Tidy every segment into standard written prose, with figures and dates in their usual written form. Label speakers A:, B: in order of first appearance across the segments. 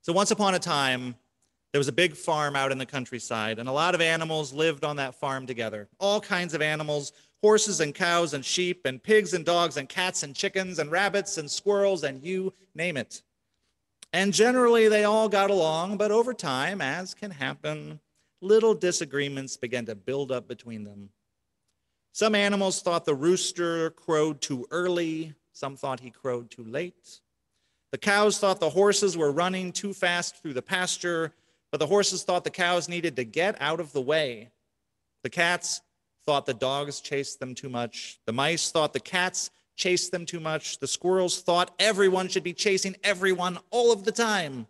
A: So once upon a time, there was a big farm out in the countryside, and a lot of animals lived on that farm together. All kinds of animals, horses and cows and sheep and pigs and dogs and cats and chickens and rabbits and squirrels and you name it. And generally they all got along, but over time, as can happen, little disagreements began to build up between them. Some animals thought the rooster crowed too early. Some thought he crowed too late. The cows thought the horses were running too fast through the pasture, but the horses thought the cows needed to get out of the way. The cats thought the dogs chased them too much. The mice thought the cats chased them too much. The squirrels thought everyone should be chasing everyone all of the time.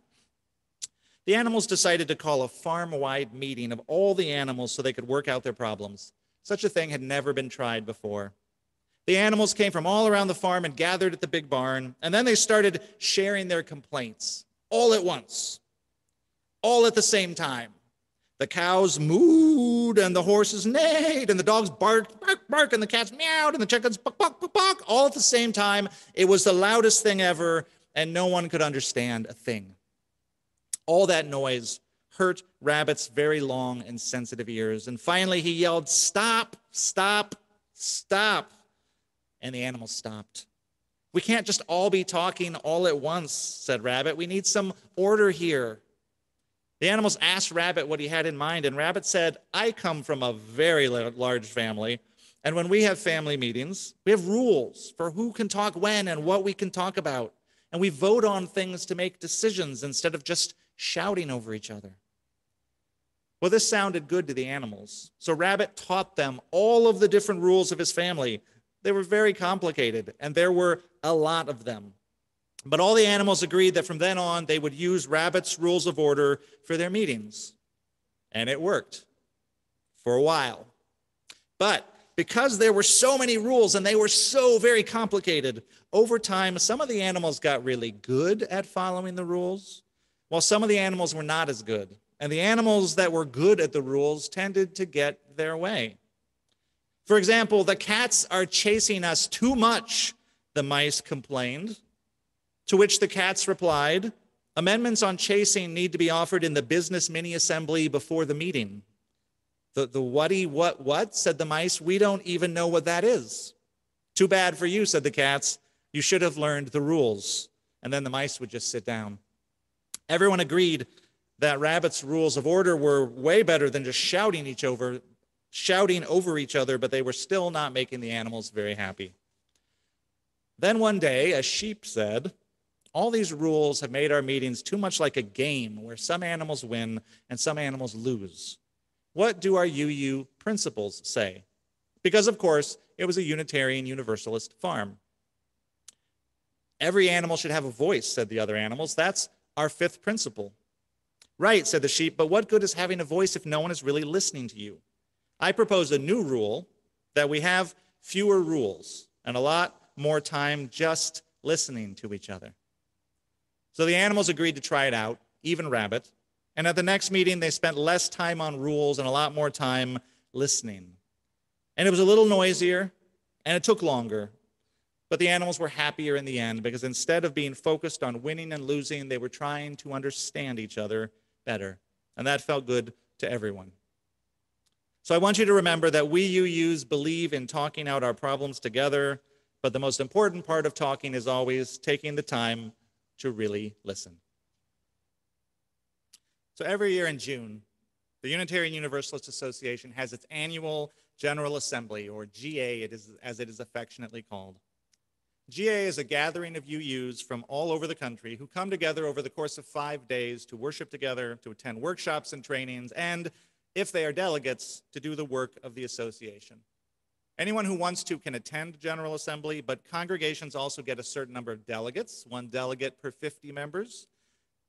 A: The animals decided to call a farm-wide meeting of all the animals so they could work out their problems. Such a thing had never been tried before. The animals came from all around the farm and gathered at the big barn, and then they started sharing their complaints all at once, all at the same time. The cows mooed, and the horses neighed, and the dogs barked, bark, bark, and the cats meowed, and the chickens buck, buck, buck, buck, all at the same time. It was the loudest thing ever, and no one could understand a thing. All that noise hurt Rabbit's very long and sensitive ears, and finally he yelled, "Stop, stop, stop." And the animals stopped. "We can't just all be talking all at once," said Rabbit. "We need some order here." The animals asked Rabbit what he had in mind, and Rabbit said, "I come from a very large family, and when we have family meetings, we have rules for who can talk when and what we can talk about, and we vote on things to make decisions instead of just shouting over each other." Well, this sounded good to the animals, so Rabbit taught them all of the different rules of his family. They were very complicated, and there were a lot of them. But all the animals agreed that from then on, they would use Rabbit's rules of order for their meetings. And it worked for a while. But because there were so many rules and they were so very complicated, over time, some of the animals got really good at following the rules, while some of the animals were not as good. And the animals that were good at the rules tended to get their way. For example, "The cats are chasing us too much," the mice complained. To which the cats replied, "Amendments on chasing need to be offered in the business mini-assembly before the meeting." The what, said the mice. "We don't even know what that is." "Too bad for you," said the cats. "You should have learned the rules." And then the mice would just sit down. Everyone agreed that Rabbit's rules of order were way better than just shouting over each other, but they were still not making the animals very happy. Then one day, a sheep said, "All these rules have made our meetings too much like a game where some animals win and some animals lose. What do our UU principles say?" Because, of course, it was a Unitarian Universalist farm. "Every animal should have a voice," said the other animals. "That's our fifth principle." "Right," said the sheep, "but what good is having a voice if no one is really listening to you? I propose a new rule, that we have fewer rules and a lot more time just listening to each other." So the animals agreed to try it out, even Rabbit, and at the next meeting they spent less time on rules and a lot more time listening. And it was a little noisier, and it took longer, but the animals were happier in the end because instead of being focused on winning and losing, they were trying to understand each other better, and that felt good to everyone. So I want you to remember that we UUs believe in talking out our problems together, but the most important part of talking is always taking the time to really listen. So every year in June, the Unitarian Universalist Association has its annual General Assembly, or GA as it is affectionately called. GA is a gathering of UUs from all over the country who come together over the course of 5 days to worship together, to attend workshops and trainings, and if they are delegates, to do the work of the association. Anyone who wants to can attend General Assembly, but congregations also get a certain number of delegates, 1 delegate per 50 members.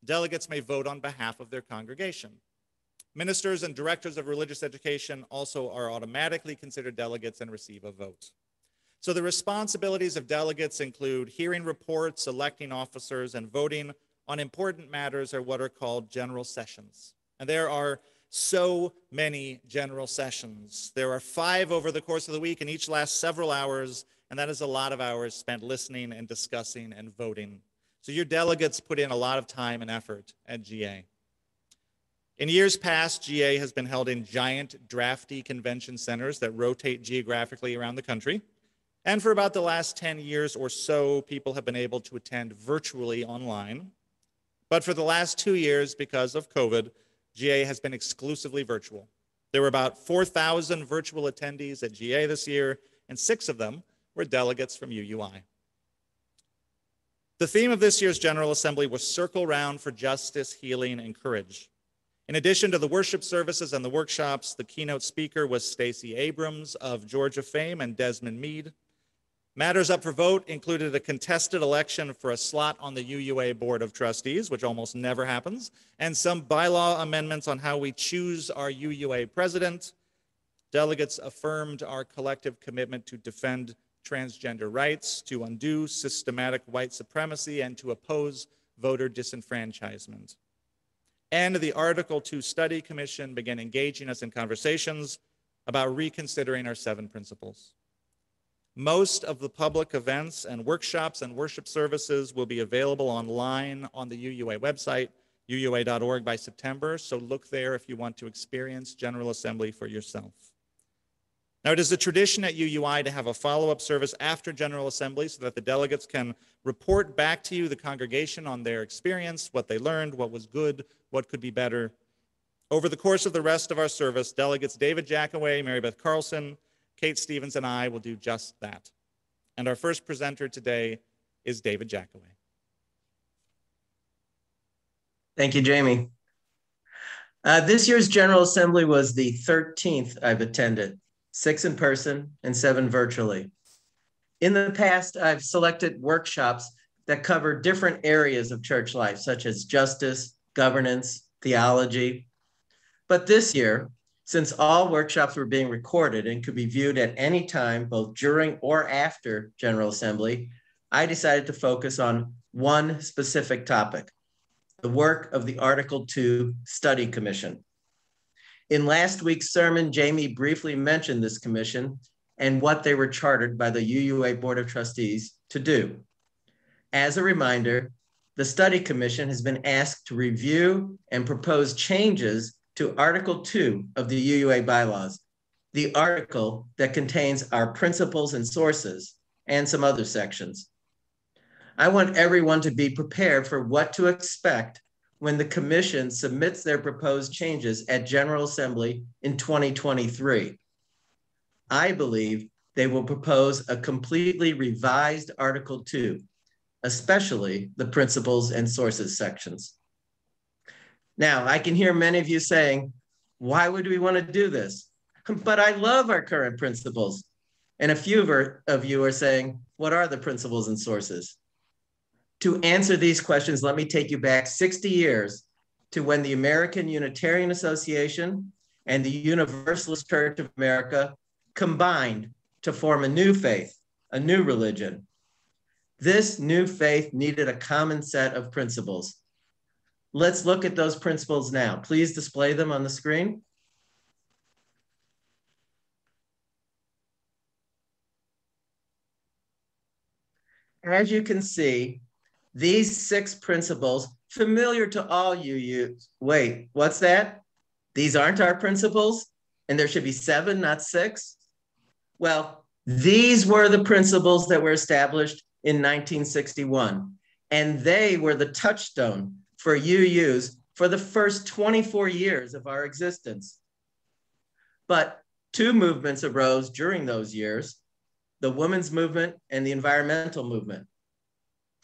A: Delegates may vote on behalf of their congregation. Ministers and directors of religious education also are automatically considered delegates and receive a vote. So the responsibilities of delegates include hearing reports, electing officers, and voting on important matters or what are called general sessions. And there are so many general sessions. There are 5 over the course of the week, and each lasts several hours, and that is a lot of hours spent listening and discussing and voting. So your delegates put in a lot of time and effort at GA. In years past, GA has been held in giant, drafty convention centers that rotate geographically around the country. And for about the last 10 years or so, people have been able to attend virtually online. But for the last 2 years, because of COVID, GA has been exclusively virtual. There were about 4,000 virtual attendees at GA this year, and 6 of them were delegates from UUI. The theme of this year's General Assembly was Circle Round for Justice, Healing, and Courage. In addition to the worship services and the workshops, the keynote speaker was Stacey Abrams of Georgia fame and Desmond Meade. Matters up for vote included a contested election for a slot on the UUA Board of Trustees, which almost never happens, and some bylaw amendments on how we choose our UUA president. Delegates affirmed our collective commitment to defend transgender rights, to undo systematic white supremacy, and to oppose voter disenfranchisement. And the Article 2 Study Commission began engaging us in conversations about reconsidering our 7 principles. Most of the public events and workshops and worship services will be available online on the UUA website, uua.org, by September, so look there if you want to experience General Assembly for yourself. Now, it is a tradition at UUI to have a follow-up service after General Assembly so that the delegates can report back to you, the congregation, on their experience, what they learned, what was good, what could be better. Over the course of the rest of our service, delegates David Jackoway, Mary Beth Carlson, Kate Stevens, and I will do just that. And our first presenter today is David Jackoway.
B: Thank you, Jamie. This year's General Assembly was the 13th I've attended, 6 in person and 7 virtually. In the past, I've selected workshops that cover different areas of church life, such as justice, governance, theology. But this year, since all workshops were being recorded and could be viewed at any time, both during or after General Assembly, I decided to focus on one specific topic, the work of the Article 2 Study Commission. In last week's sermon, Jamie briefly mentioned this commission and what they were chartered by the UUA Board of Trustees to do. As a reminder, the Study Commission has been asked to review and propose changes to Article 2 of the UUA bylaws, the article that contains our principles and sources and some other sections. I want everyone to be prepared for what to expect when the commission submits their proposed changes at General Assembly in 2023. I believe they will propose a completely revised Article 2, especially the principles and sources sections. Now, I can hear many of you saying, why would we want to do this? But I love our current principles. And a few of you are saying, what are the principles and sources? To answer these questions, let me take you back 60 years to when the American Unitarian Association and the Universalist Church of America combined to form a new faith, a new religion. This new faith needed a common set of principles. Let's look at those principles now. Please display them on the screen. As you can see, these 6 principles, familiar to all UUs. Wait, what's that? These aren't our principles? And there should be 7, not 6? Well, these were the principles that were established in 1961, and they were the touchstone for UUs for the first 24 years of our existence. But 2 movements arose during those years, the women's movement and the environmental movement.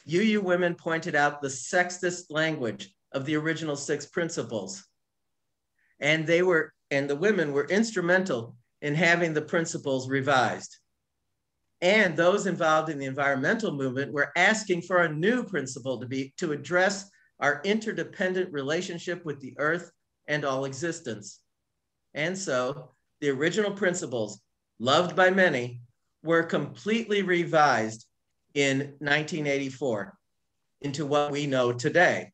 B: UU women pointed out the sexist language of the original 6 principles. And the women were instrumental in having the principles revised. And those involved in the environmental movement were asking for a new principle to address our interdependent relationship with the earth and all existence. And so the original principles, loved by many, were completely revised in 1984 into what we know today.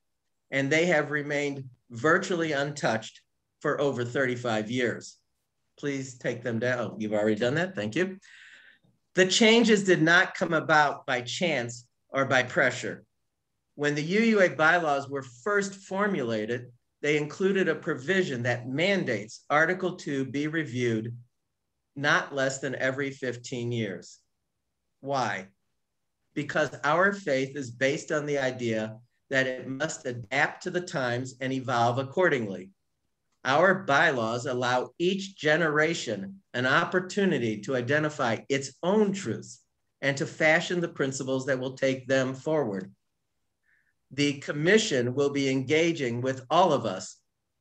B: And they have remained virtually untouched for over 35 years. Please take them down. Oh, you've already done that, thank you. The changes did not come about by chance or by pressure. When the UUA bylaws were first formulated, they included a provision that mandates Article 2 be reviewed not less than every 15 years. Why? Because our faith is based on the idea that it must adapt to the times and evolve accordingly. Our bylaws allow each generation an opportunity to identify its own truths and to fashion the principles that will take them forward. The commission will be engaging with all of us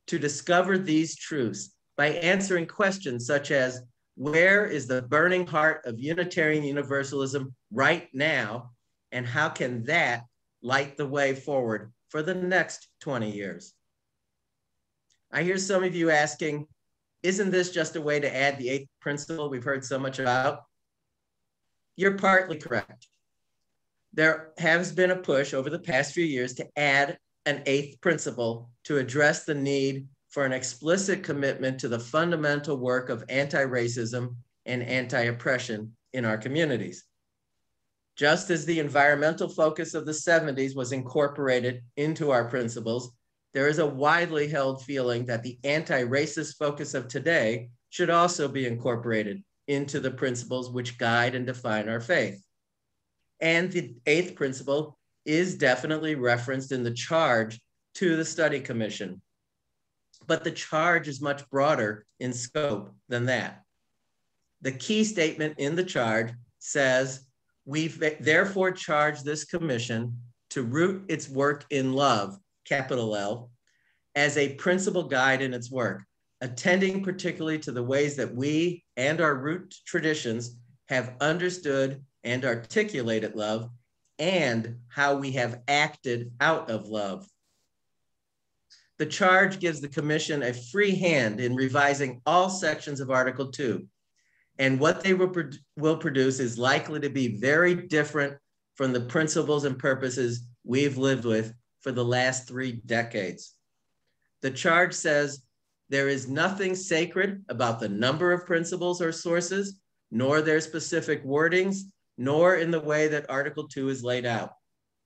B: to discover these truths by answering questions such as, where is the burning heart of Unitarian Universalism right now, and how can that light the way forward for the next 20 years? I hear some of you asking, isn't this just a way to add the 8th principle we've heard so much about? You're partly correct. There has been a push over the past few years to add an 8th principle to address the need for an explicit commitment to the fundamental work of anti-racism and anti-oppression in our communities. Just as the environmental focus of the 70s was incorporated into our principles, there is a widely held feeling that the anti-racist focus of today should also be incorporated into the principles which guide and define our faith. And the 8th principle is definitely referenced in the charge to the study commission. But the charge is much broader in scope than that. The key statement in the charge says, we therefore charge this commission to root its work in love, capital L, as a principal guide in its work, attending particularly to the ways that we and our root traditions have understood and articulated love, and how we have acted out of love. The charge gives the commission a free hand in revising all sections of Article 2, and what they will produce is likely to be very different from the principles and purposes we've lived with for the last 3 decades. The charge says there is nothing sacred about the number of principles or sources, nor their specific wordings, nor in the way that Article 2 is laid out.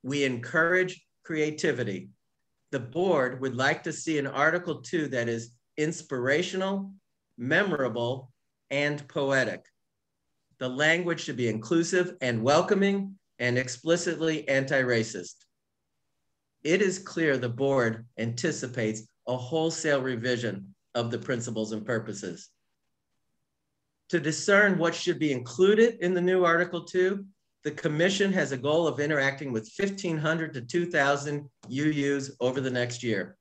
B: We encourage creativity. The board would like to see an Article 2 that is inspirational, memorable, and poetic. The language should be inclusive and welcoming and explicitly anti-racist. It is clear the board anticipates a wholesale revision of the principles and purposes. To discern what should be included in the new Article 2, the commission has a goal of interacting with 1,500 to 2,000 UUs over the next year.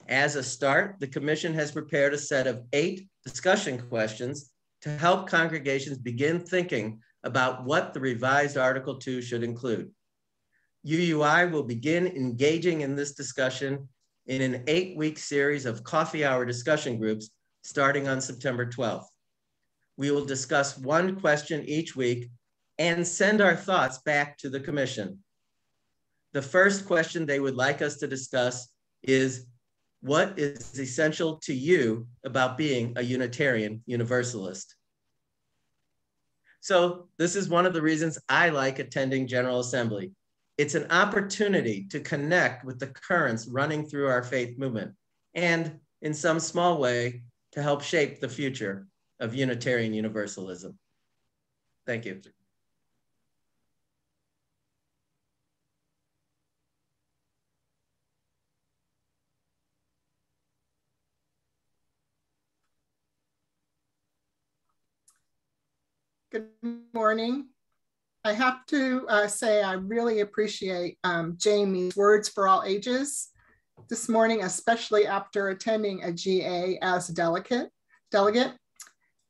B: As a start, the commission has prepared a set of 8 discussion questions to help congregations begin thinking about what the revised Article 2 should include. UUI will begin engaging in this discussion in an 8-week series of coffee hour discussion groups starting on September 12th. We will discuss 1 question each week and send our thoughts back to the commission. The first question they would like us to discuss is, what is essential to you about being a Unitarian Universalist? So this is one of the reasons I like attending General Assembly. It's an opportunity to connect with the currents running through our faith movement and, in some small way, to help shape the future of Unitarian Universalism. Thank you.
C: Good morning. I have to say I really appreciate Jamie's words for all ages this morning, especially after attending a GA as a delegate.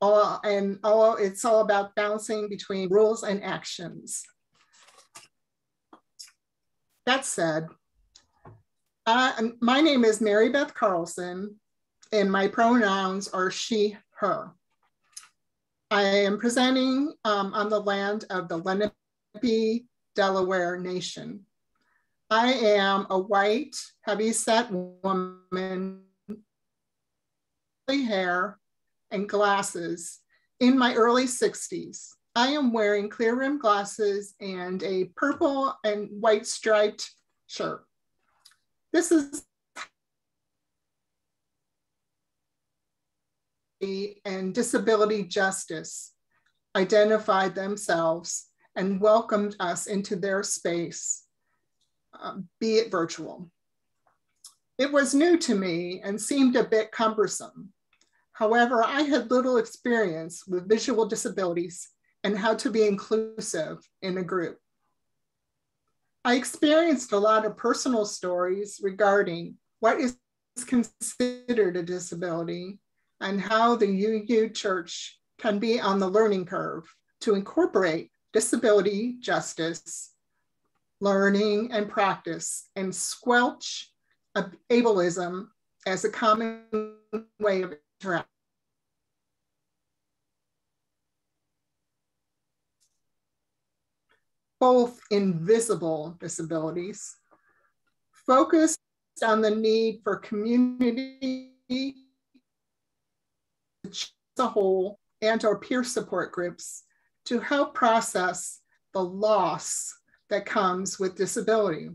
C: And it's all about balancing between rules and actions. That said, my name is Mary Beth Carlson, and my pronouns are she, her. I am presenting on the land of the Lenape, Delaware Nation. I am a white, heavy-set woman, hair and glasses in my early 60s. I am wearing clear rimmed glasses and a purple and white striped Sure. This is and disability justice identified themselves and welcomed us into their space, be it virtual. It was new to me and seemed a bit cumbersome. However, I had little experience with visual disabilities and how to be inclusive in a group. I experienced a lot of personal stories regarding what is considered a disability and how the UU Church can be on the learning curve to incorporate disability justice, learning and practice, and squelch ableism as a common way of interacting. Both invisible disabilities, focused on the need for community as a whole and our peer support groups to help process the loss that comes with disability.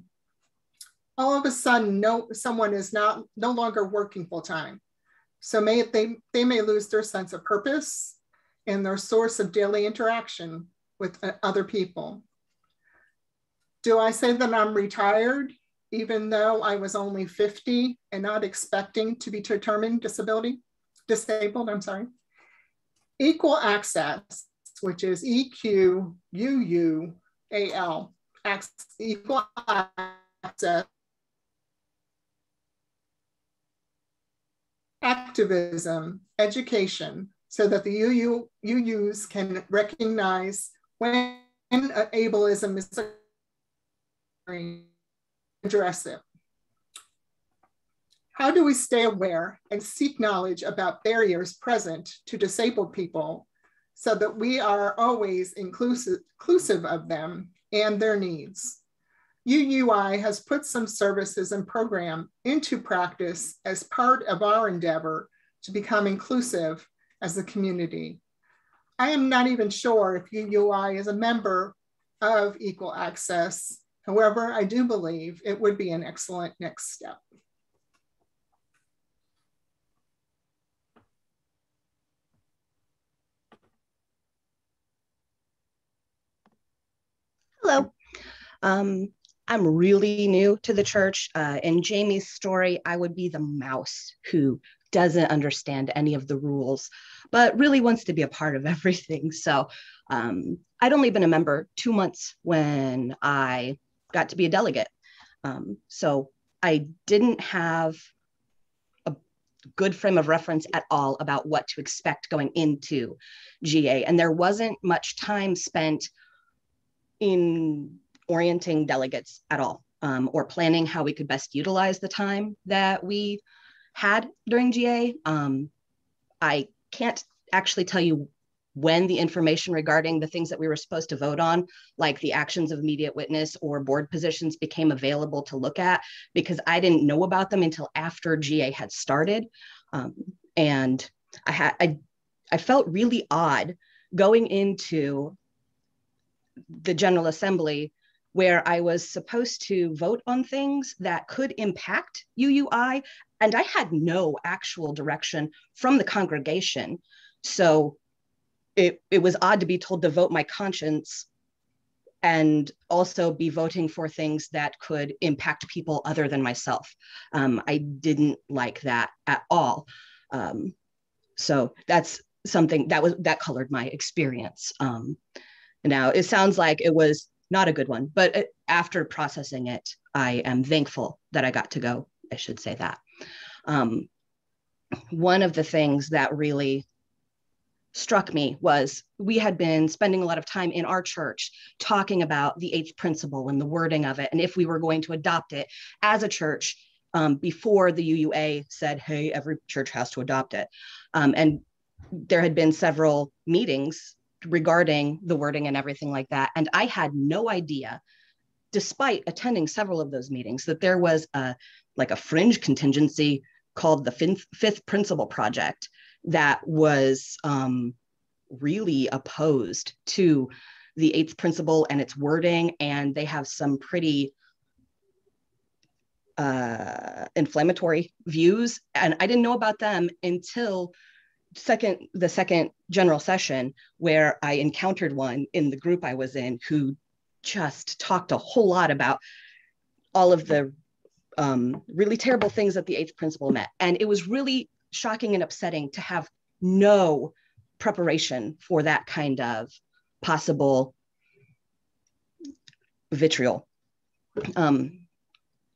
C: All of a sudden, someone is no longer working full time. So they may lose their sense of purpose and their source of daily interaction with other people. Do I say that I'm retired, even though I was only 50 and not expecting to be determined disabled, I'm sorry. Equal access, which is EQUUAL, equal access, activism, education, so that the UUs can recognize when ableism is occurring, address it. How do we stay aware and seek knowledge about barriers present to disabled people so that we are always inclusive of them and their needs? UUI has put some services and program into practice as part of our endeavor to become inclusive as a community. I am not even sure if UUI is a member of Equal Access. However, I do believe it would be an excellent next step.
D: Hello. I'm really new to the church. In Jamie's story, I would be the mouse who doesn't understand any of the rules, but really wants to be a part of everything. So I'd only been a member 2 months when I got to be a delegate. So I didn't have a good frame of reference at all about what to expect going into GA. And there wasn't much time spent in orienting delegates at all, or planning how we could best utilize the time that we had during GA. I can't actually tell you when the information regarding the things that we were supposed to vote on, like the actions of immediate witness or board positions, became available to look at, because I didn't know about them until after GA had started. And I felt really odd going into the General Assembly where I was supposed to vote on things that could impact UUI, and I had no actual direction from the congregation. So it was odd to be told to vote my conscience and also be voting for things that could impact people other than myself. I didn't like that at all. So that's something that colored my experience. Now, it sounds like it was not a good one, but after processing it, I am thankful that I got to go, I should say that. One of the things that really struck me was we had been spending a lot of time in our church talking about the 8th principle and the wording of it, and if we were going to adopt it as a church before the UUA said, hey, every church has to adopt it. And there had been several meetings regarding the wording and everything like that. And I had no idea, despite attending several of those meetings, that there was a fringe contingency called the Fifth Principle Project that was really opposed to the 8th principle and its wording. And they have some pretty inflammatory views. And I didn't know about them until the second general session, where I encountered one in the group I was in who just talked a whole lot about all of the really terrible things that the eighth principle meant. And it was really shocking and upsetting to have no preparation for that kind of possible vitriol.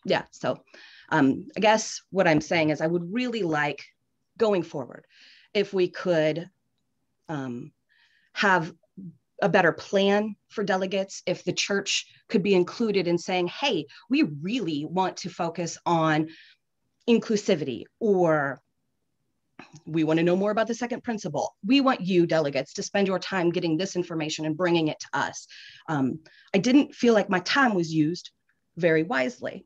D: Yeah, so I guess what I'm saying is I would really like, going forward, if we could have a better plan for delegates, if the church could be included in saying, hey, we really want to focus on inclusivity, or we want to know more about the second principle. We want you, delegates, to spend your time getting this information and bringing it to us. I didn't feel like my time was used very wisely.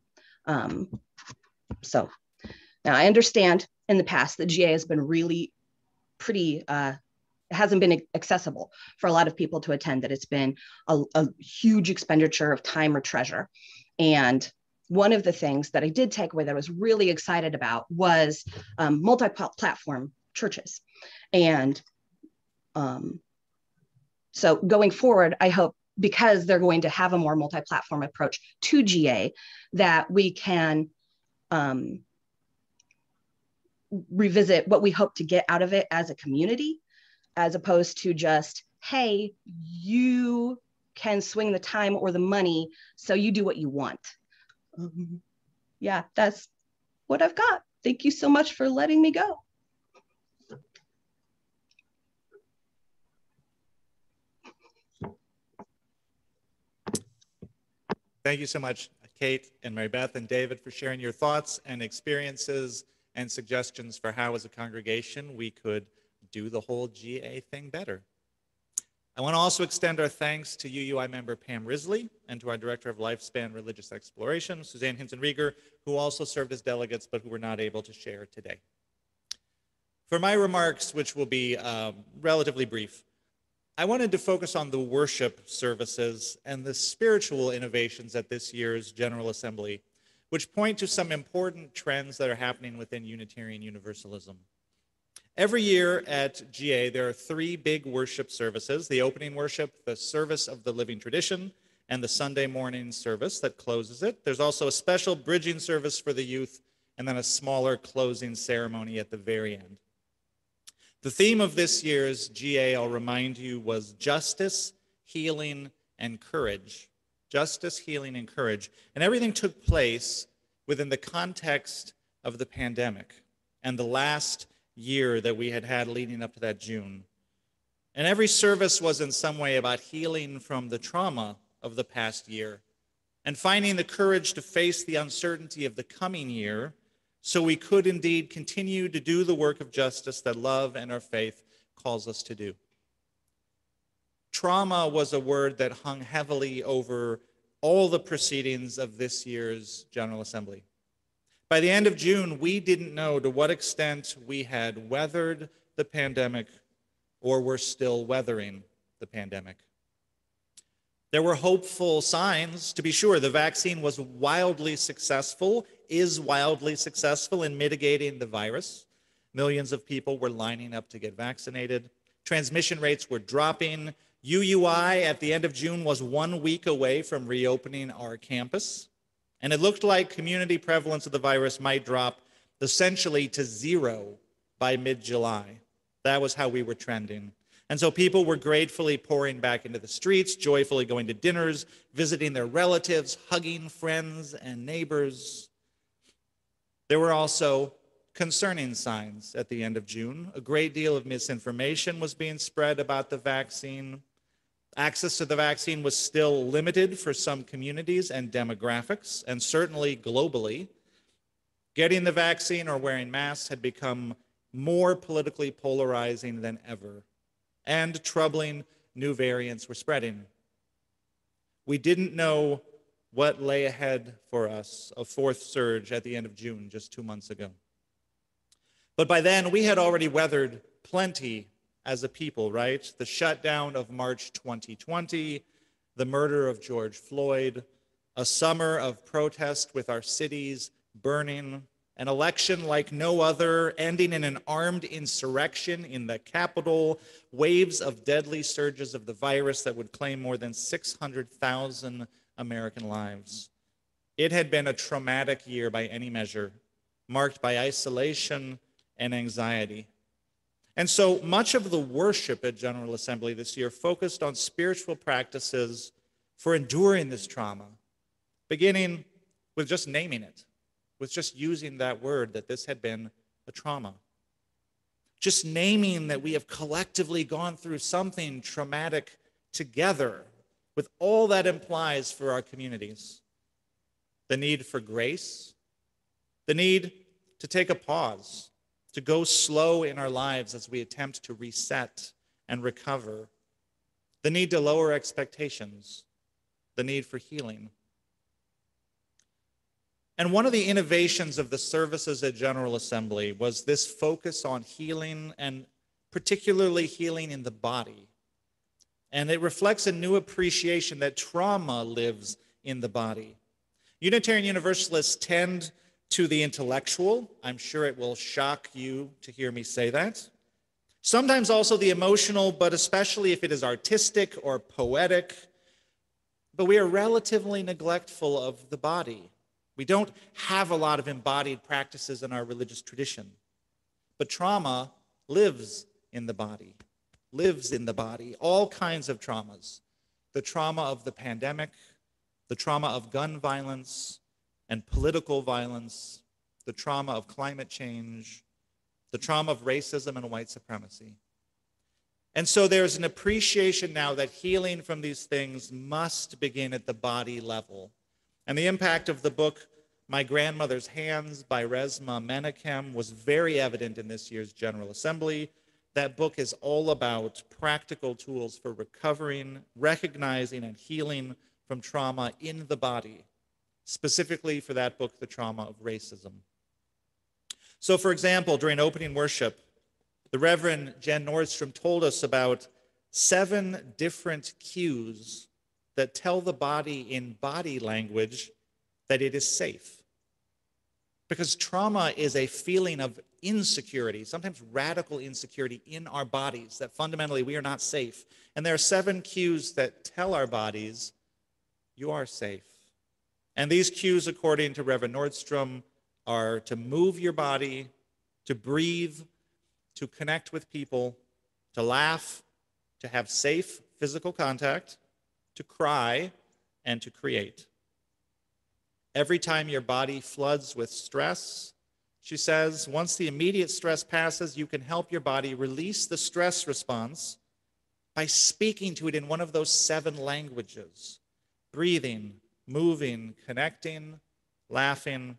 D: So now I understand in the past that GA has been really pretty, it hasn't been accessible for a lot of people to attend, that it's been a huge expenditure of time or treasure. And one of the things that I did take away that I was really excited about was multi-platform churches. And so going forward, I hope, because they're going to have a more multi-platform approach to GA, that we can revisit what we hope to get out of it as a community, as opposed to just, hey, you can swing the time or the money, so you do what you want. Yeah, that's what I've got. Thank you so much for letting me go.
A: Thank you so much, Kate and Mary Beth and David, for sharing your thoughts and experiences and suggestions for how, as a congregation, we could do the whole GA thing better. I want to also extend our thanks to UUI member Pam Risley and to our Director of Lifespan Religious Exploration, Suzanne Hinson-rieger, who also served as delegates but who were not able to share today. For my remarks, which will be relatively brief, I wanted to focus on the worship services and the spiritual innovations at this year's General Assembly, which point to some important trends that are happening within Unitarian Universalism. Every year at GA, there are three big worship services: the opening worship, the service of the living tradition, and the Sunday morning service that closes it. There's also a special bridging service for the youth, and then a smaller closing ceremony at the very end. The theme of this year's GA, I'll remind you, was justice, healing, and courage. Justice, healing, and courage. And everything took place within the context of the pandemic and the last year that we had leading up to that June. And every service was in some way about healing from the trauma of the past year and finding the courage to face the uncertainty of the coming year, so we could indeed continue to do the work of justice that love and our faith calls us to do. Trauma was a word that hung heavily over all the proceedings of this year's General Assembly. By the end of June, we didn't know to what extent we had weathered the pandemic or were still weathering the pandemic. There were hopeful signs, to be sure. The vaccine was wildly successful, is wildly successful in mitigating the virus. Millions of people were lining up to get vaccinated. Transmission rates were dropping. UUI at the end of June was 1 week away from reopening our campus. And it looked like community prevalence of the virus might drop essentially to zero by mid-July. That was how we were trending. And so people were gratefully pouring back into the streets, joyfully going to dinners, visiting their relatives, hugging friends and neighbors. There were also concerning signs at the end of June. A great deal of misinformation was being spread about the vaccine. Access to the vaccine was still limited for some communities and demographics, and certainly globally. Getting the vaccine or wearing masks had become more politically polarizing than ever, and troubling new variants were spreading. We didn't know what lay ahead for us, a fourth surge at the end of June, just 2 months ago. But by then, we had already weathered plenty as a people, right? The shutdown of March 2020, the murder of George Floyd, a summer of protest with our cities burning, an election like no other, ending in an armed insurrection in the Capitol, waves of deadly surges of the virus that would claim more than 600,000 American lives. It had been a traumatic year by any measure, marked by isolation and anxiety. And so much of the worship at General Assembly this year focused on spiritual practices for enduring this trauma, beginning with just naming it, with just using that word that this had been a trauma. Just naming that we have collectively gone through something traumatic together, with all that implies for our communities. The need for grace, the need to take a pause, to go slow in our lives as we attempt to reset and recover, the need to lower expectations, the need for healing. And one of the innovations of the services at General Assembly was this focus on healing, and particularly healing in the body. And it reflects a new appreciation that trauma lives in the body. Unitarian Universalists tend to the intellectual. I'm sure it will shock you to hear me say that. Sometimes also the emotional, but especially if it is artistic or poetic. But we are relatively neglectful of the body. We don't have a lot of embodied practices in our religious tradition. But trauma lives in the body, all kinds of traumas. The trauma of the pandemic, the trauma of gun violence and political violence, the trauma of climate change, the trauma of racism and white supremacy. And so there's an appreciation now that healing from these things must begin at the body level. And the impact of the book, My Grandmother's Hands by Resmaa Menakem, was very evident in this year's General Assembly. That book is all about practical tools for recovering, recognizing, and healing from trauma in the body. Specifically for that book, the trauma of racism. So, for example, during opening worship, the Reverend Jen Nordstrom told us about 7 different cues that tell the body in body language that it is safe. Because trauma is a feeling of insecurity, sometimes radical insecurity in our bodies, that fundamentally we are not safe. And there are 7 cues that tell our bodies, you are safe. And these cues, according to Reverend Nordstrom, are to move your body, to breathe, to connect with people, to laugh, to have safe physical contact, to cry, and to create. Every time your body floods with stress, she says, once the immediate stress passes, you can help your body release the stress response by speaking to it in one of those 7 languages: breathing, moving, connecting, laughing,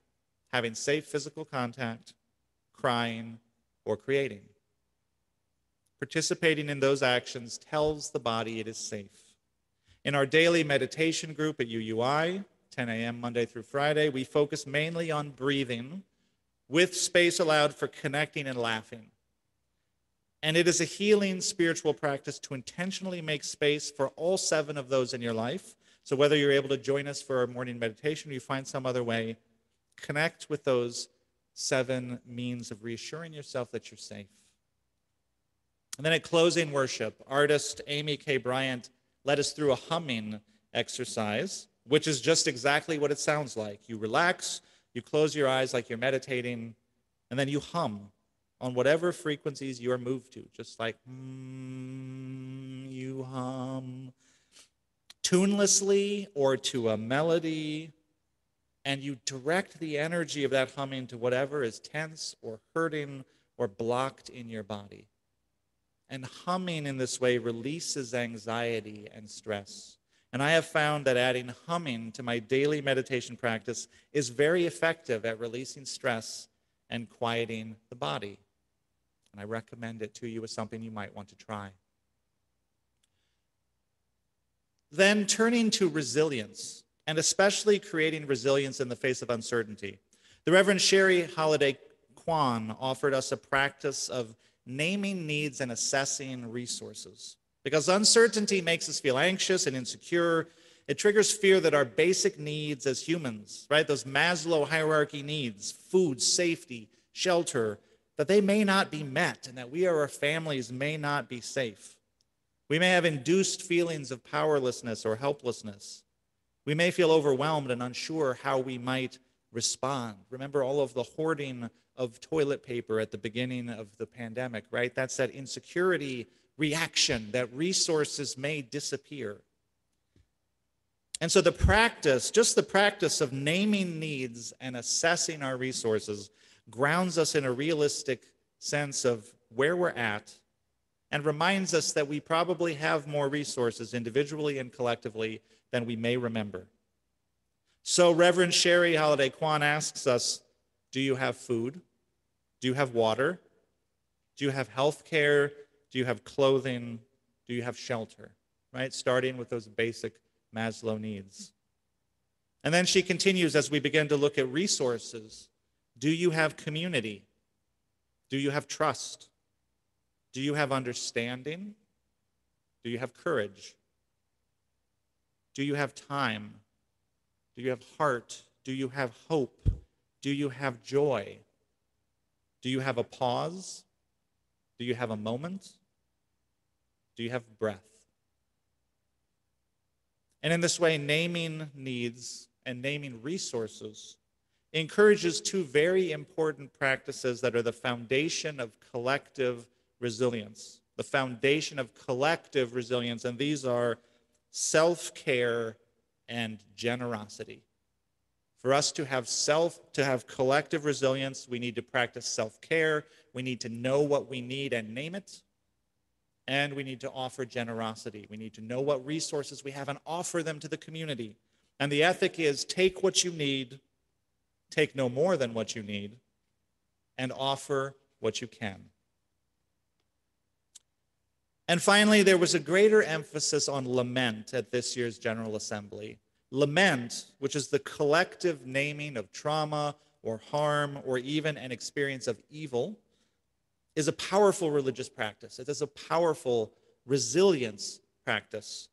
A: having safe physical contact, crying, or creating. Participating in those actions tells the body it is safe. In our daily meditation group at UUI, 10 a.m. Monday through Friday, we focus mainly on breathing, with space allowed for connecting and laughing. And it is a healing spiritual practice to intentionally make space for all 7 of those in your life. So whether you're able to join us for our morning meditation or you find some other way, connect with those 7 means of reassuring yourself that you're safe. And then at closing worship, artist Amy K. Bryant led us through a humming exercise, which is just exactly what it sounds like. You relax, you close your eyes like you're meditating, and then you hum on whatever frequencies you are moved to, just like you hum tunelessly or to a melody, and you direct the energy of that humming to whatever is tense or hurting or blocked in your body. And humming in this way releases anxiety and stress. And I have found that adding humming to my daily meditation practice is very effective at releasing stress and quieting the body. And I recommend it to you as something you might want to try. Then turning to resilience, and especially creating resilience in the face of uncertainty. The Reverend Sherry Holliday Kwan offered us a practice of naming needs and assessing resources. Because uncertainty makes us feel anxious and insecure, It triggers fear that our basic needs as humans, right, those Maslow hierarchy needs, food, safety, shelter, that they may not be met and that we or our families may not be safe. We may have induced feelings of powerlessness or helplessness. We may feel overwhelmed and unsure how we might respond. Remember all of the hoarding of toilet paper at the beginning of the pandemic, right? That's that insecurity reaction that resources may disappear. And so the practice, just the practice of naming needs and assessing our resources grounds us in a realistic sense of where we're at and reminds us that we probably have more resources individually and collectively than we may remember. So Reverend Sherry Holiday Kwan asks us, do you have food? Do you have water? Do you have health care? Do you have clothing? Do you have shelter? Right? Starting with those basic Maslow needs. And then she continues as we begin to look at resources. Do you have community? Do you have trust? Do you have understanding? Do you have courage? Do you have time? Do you have heart? Do you have hope? Do you have joy? Do you have a pause? Do you have a moment? Do you have breath? And in this way, naming needs and naming resources encourages two very important practices that are the foundation of collective resilience. The foundation of collective resilience, and these are self-care and generosity. For us to have collective resilience, we need to practice self-care, we need to know what we need and name it, and we need to offer generosity. We need to know what resources we have and offer them to the community. And the ethic is take what you need, take no more than what you need, and offer what you can. And finally, there was a greater emphasis on lament at this year's General Assembly. Lament, which is the collective naming of trauma or harm or even an experience of evil, is a powerful religious practice. It is a powerful resilience practice.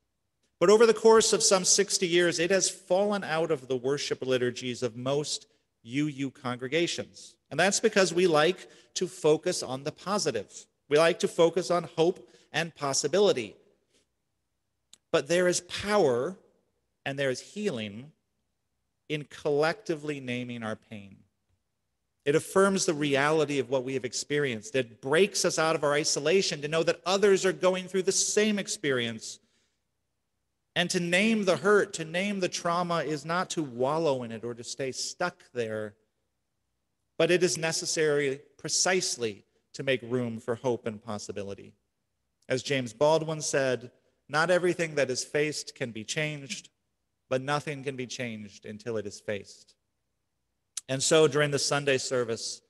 A: But over the course of some 60 years, it has fallen out of the worship liturgies of most UU congregations. And that's because we like to focus on the positive. We like to focus on hope and possibility. But there is power and there is healing in collectively naming our pain. It affirms the reality of what we have experienced. It breaks us out of our isolation to know that others are going through the same experience. And to name the hurt, to name the trauma, is not to wallow in it or to stay stuck there, but it is necessary precisely to make room for hope and possibility. As James Baldwin said, not everything that is faced can be changed, but nothing can be changed until it is faced. And so during the Sunday service,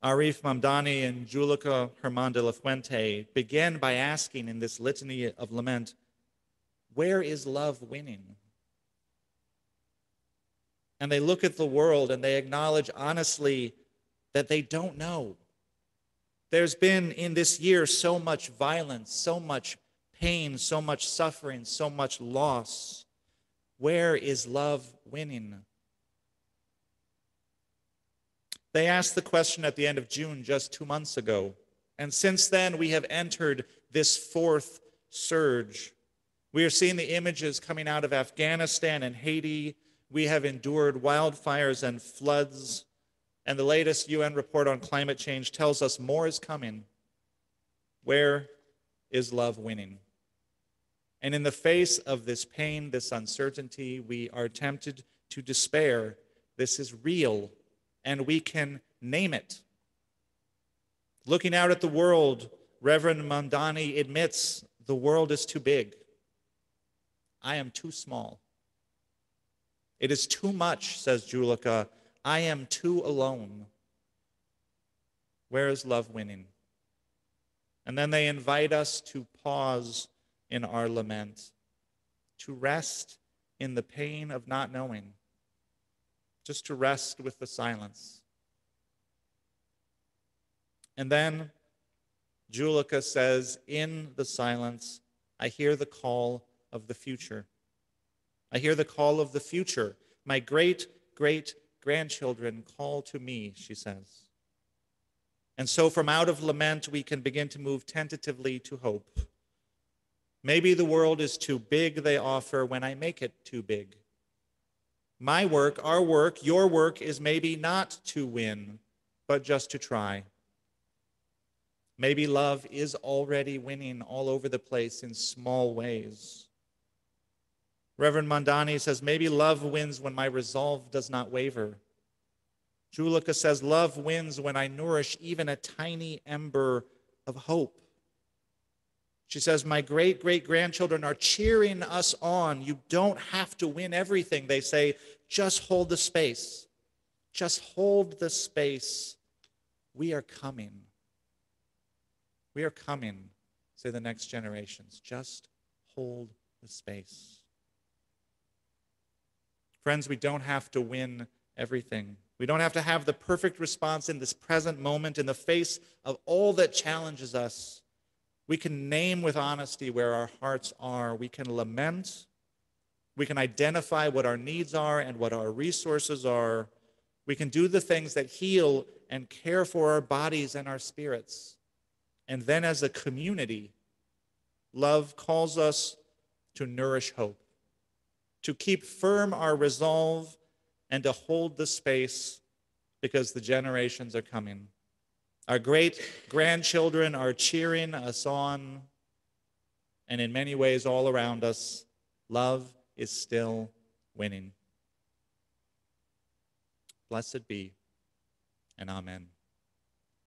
A: Arif Mamdani and Julika Herman de la Fuente began by asking in this litany of lament, where is love winning? And they look at the world and they acknowledge honestly that they don't know. There's been in this year so much violence, so much pain, so much suffering, so much loss. Where is love winning? They asked the question at the end of June just 2 months ago. And since then, we have entered this fourth surge. We are seeing the images coming out of Afghanistan and Haiti. We have endured wildfires and floods. And the latest UN report on climate change tells us more is coming. Where is love winning? And in the face of this pain, this uncertainty, we are tempted to despair. This is real, and we can name it. Looking out at the world, Reverend Mamdani admits the world is too big. I am too small. It is too much, says Julika. I am too alone. Where is love winning? And then they invite us to pause in our lament, to rest in the pain of not knowing, just to rest with the silence. And then Julika says, in the silence, I hear the call of the future. I hear the call of the future. My great-great-grandchildren call to me, she says. And so from out of lament, we can begin to move tentatively to hope. Maybe the world is too big, they offer, when I make it too big. My work, our work, your work is maybe not to win, but just to try. Maybe love is already winning all over the place in small ways. Reverend Mondani says, maybe love wins when my resolve does not waver. Julica says, love wins when I nourish even a tiny ember of hope. She says, my great-great-grandchildren are cheering us on. You don't have to win everything. They say, just hold the space. Just hold the space. We are coming. We are coming, say the next generations. Just hold the space. Friends, we don't have to win everything. We don't have to have the perfect response in this present moment in the face of all that challenges us. We can name with honesty where our hearts are. We can lament. We can identify what our needs are and what our resources are. We can do the things that heal and care for our bodies and our spirits. And then as a community, love calls us to nourish hope, to keep firm our resolve, and to hold the space because the generations are coming. Our great-grandchildren are cheering us on, and in many ways all around us, love is still winning. Blessed be, and amen.